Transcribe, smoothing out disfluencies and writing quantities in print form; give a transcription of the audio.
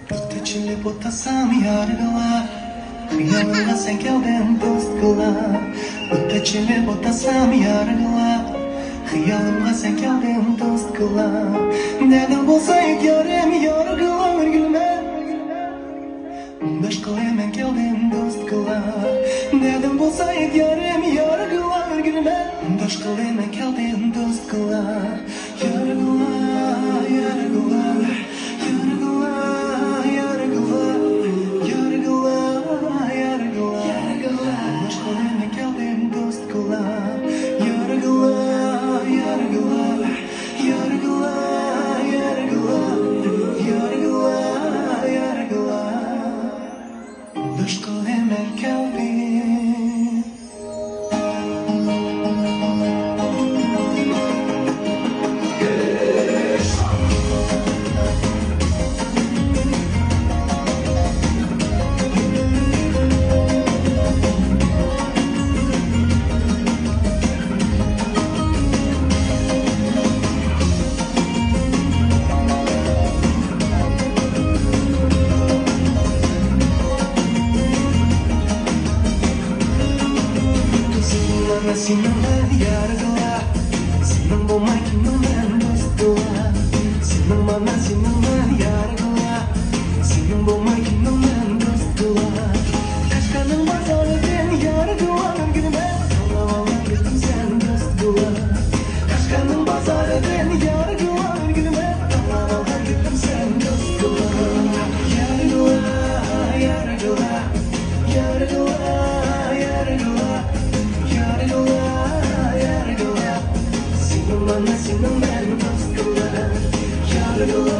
İçimde potasam yargılar Yanına sen geldin dost kılar İçimde potasam yargılar Yanına sen geldin dost kılar Neden bulsayık yarım yargılar gülme Dost kılayım geldin dost kılar Neden bulsayık yarım yargılar gülme Dost kılayım geldin dost kılar Yargılar, yargılar Senang yargılar Senang bomakin ben dostlar Senang mana senang yargılar Senang bomakin ben dostlar Kaşkanın bazarı ben yargılar Gülme Allah'ım gittim sen dostlar Kaşkanın bazarı ben yargılar Gülme Allah'ım gittim sen dostlar Yargılar, yargılar Yargılar, yargılar Sinang ben dost kılar Yargılar